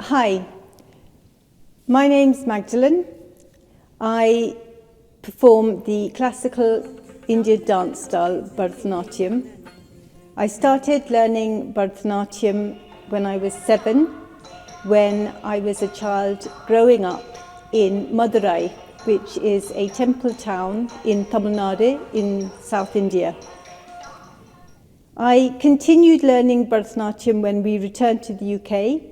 Hi, my name's Magdalen. I perform the classical Indian dance style Bharata Natyam. I started learning Bharata Natyam when I was 7, when I was a child growing up in Madurai, which is a temple town in Tamil Nadu in South India. I continued learning Bharata Natyam when we returned to the UK,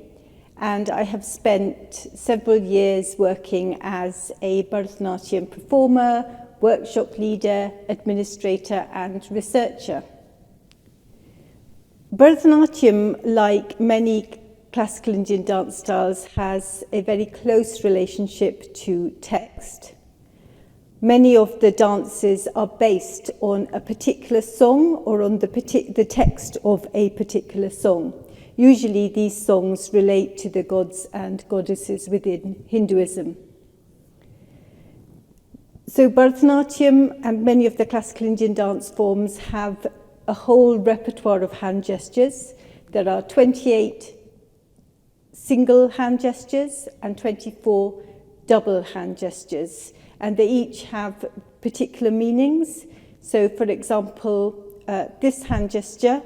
and I have spent several years working as a Bharata Natyam performer, workshop leader, administrator and researcher. Bharata Natyam, like many classical Indian dance styles, has a very close relationship to text. Many of the dances are based on a particular song or on the text of a particular song. Usually these songs relate to the gods and goddesses within Hinduism. So Bharata Natyam and many of the classical Indian dance forms have a whole repertoire of hand gestures. There are 28 single hand gestures and 24 double hand gestures, and they each have particular meanings. So for example, this hand gesture,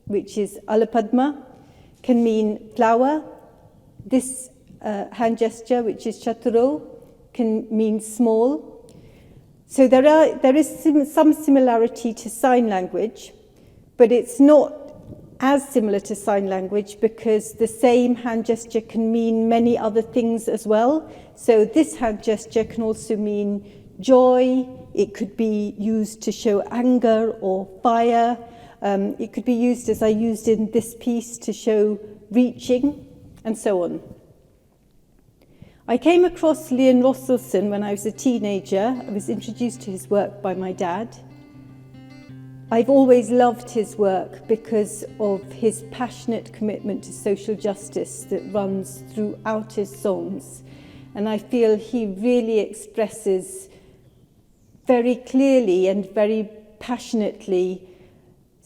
which is Alapadma, can mean flower. This hand gesture, which is Chaturo, can mean small. So there is some similarity to sign language, but it's not as similar to sign language because the same hand gesture can mean many other things as well. So this hand gesture can also mean joy. It could be used to show anger or fire. It could be used, as I used in this piece, to show reaching, and so on. I came across Rosselson when I was a teenager. I was introduced to his work by my dad. I've always loved his work because of his passionate commitment to social justice that runs throughout his songs. And I feel he really expresses very clearly and very passionately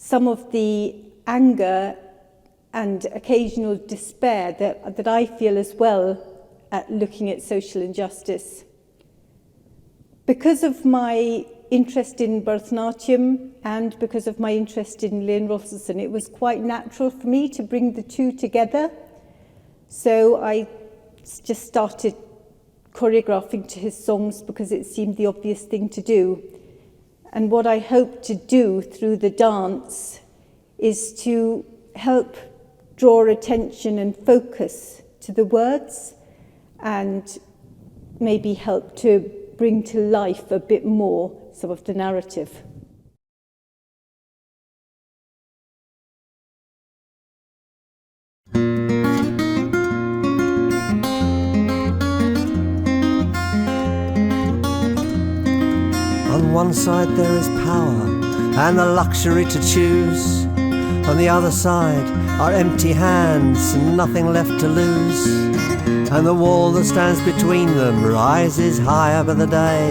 some of the anger and occasional despair that I feel as well at looking at social injustice. Because of my interest in Bharata Natyam and because of my interest in Rosselson, it was quite natural for me to bring the two together. So I just started choreographing to his songs because it seemed the obvious thing to do. And what I hope to do through the dance is to help draw attention and focus to the words and maybe help to bring to life a bit more some of the narrative. On one side there is power and the luxury to choose. On the other side are empty hands and nothing left to lose. And the wall that stands between them rises higher by the day.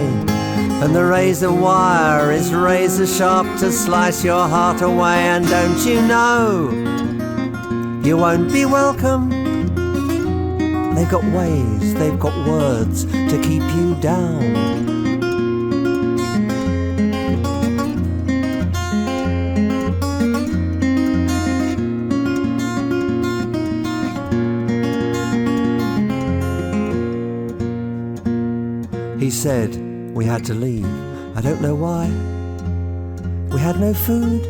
And the razor wire is razor sharp to slice your heart away. And don't you know, you won't be welcome. They've got ways, they've got words to keep you down. He said we had to leave, I don't know why. We had no food,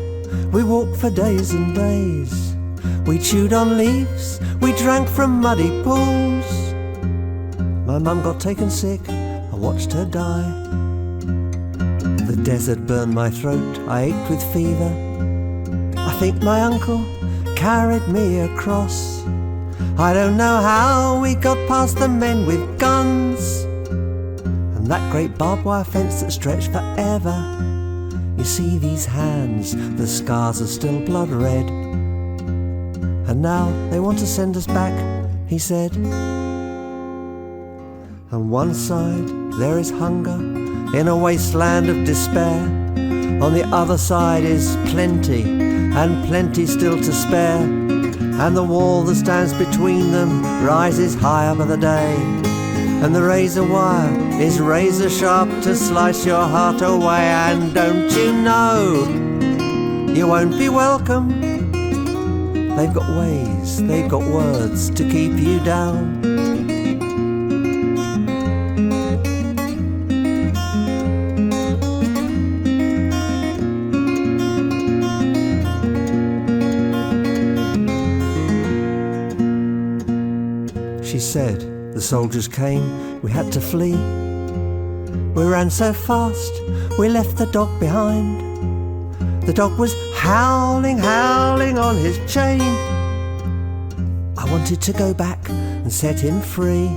we walked for days and days. We chewed on leaves, we drank from muddy pools. My mum got taken sick, I watched her die. The desert burned my throat, I ached with fever. I think my uncle carried me across. I don't know how we got past the men with guns. That great barbed wire fence that stretched forever. You see these hands, the scars are still blood red. And now they want to send us back, he said. On one side there is hunger in a wasteland of despair. On the other side is plenty, and plenty still to spare, and the wall that stands between them rises high above the day. And the razor wire is razor sharp to slice your heart away. And don't you know you won't be welcome? They've got ways, they've got words to keep you down. She said, the soldiers came, we had to flee. We ran so fast, we left the dog behind. The dog was howling, howling on his chain. I wanted to go back and set him free.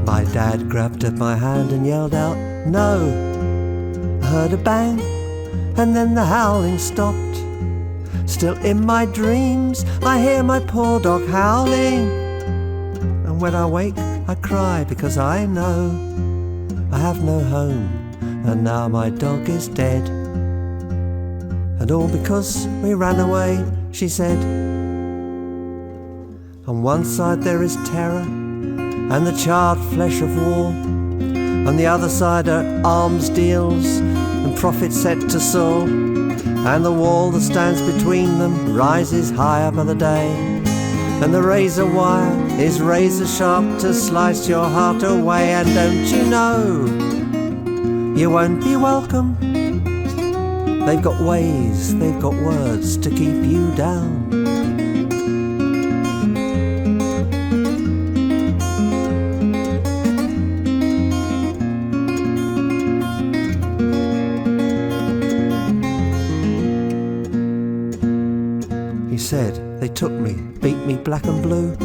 My dad grabbed at my hand and yelled out, no. I heard a bang, and then the howling stopped. Still in my dreams, I hear my poor dog howling. When I wake, I cry because I know I have no home, and now my dog is dead. And all because we ran away, she said. On one side there is terror and the charred flesh of war. On the other side are arms deals and profit set to soar. And the wall that stands between them rises high above the day. And the razor wire is razor sharp to slice your heart away. And don't you know you won't be welcome? They've got ways, they've got words to keep you down. He said, they took me, beat me black and blue.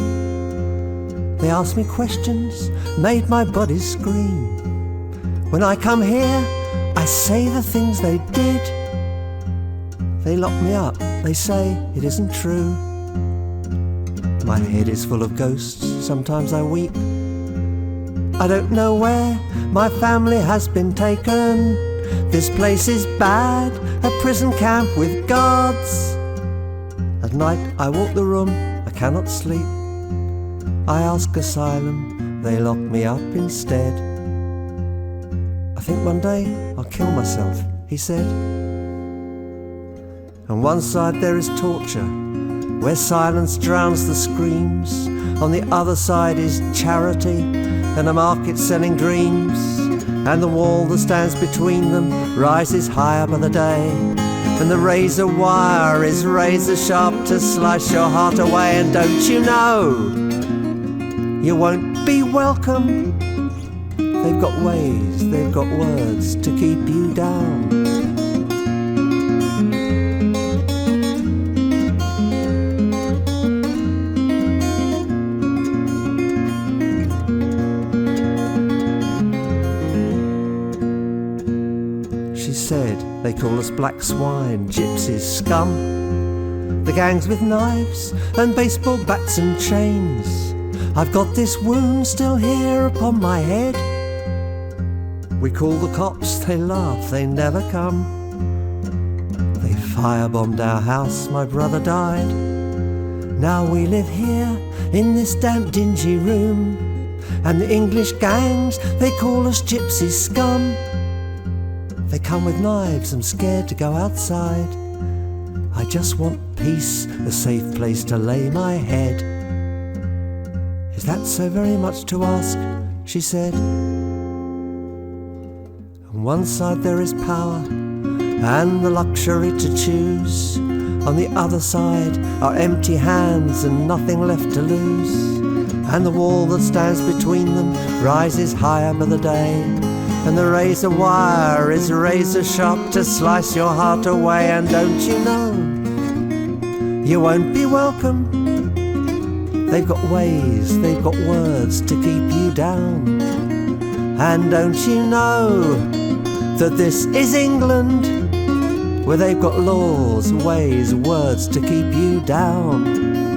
They asked me questions, made my body scream. When I come here, I say the things they did. They lock me up, they say it isn't true. My head is full of ghosts, sometimes I weep. I don't know where my family has been taken. This place is bad, a prison camp with guards. At night I walk the room, I cannot sleep. I ask asylum, they lock me up instead. I think one day I'll kill myself, he said. On one side there is torture, where silence drowns the screams. On the other side is charity, and a market selling dreams. And the wall that stands between them rises high above the day. And the razor wire is razor sharp to slice your heart away. And don't you know you won't be welcome? They've got ways, they've got words to keep you down. She said, they call us black swine, gypsies, scum. The gangs with knives and baseball bats and chains. I've got this wound still here upon my head. We call the cops, they laugh, they never come. They firebombed our house, my brother died. Now we live here in this damp dingy room. And the English gangs, they call us gypsy scum. They come with knives, I'm scared to go outside. I just want peace, a safe place to lay my head. Is that so very much to ask? She said. On one side there is power and the luxury to choose. On the other side are empty hands and nothing left to lose. And the wall that stands between them rises high above the day. And the razor wire is razor sharp to slice your heart away. And don't you know you won't be welcome? They've got ways, they've got words to keep you down. And don't you know that this is England, where they've got laws, ways, words to keep you down.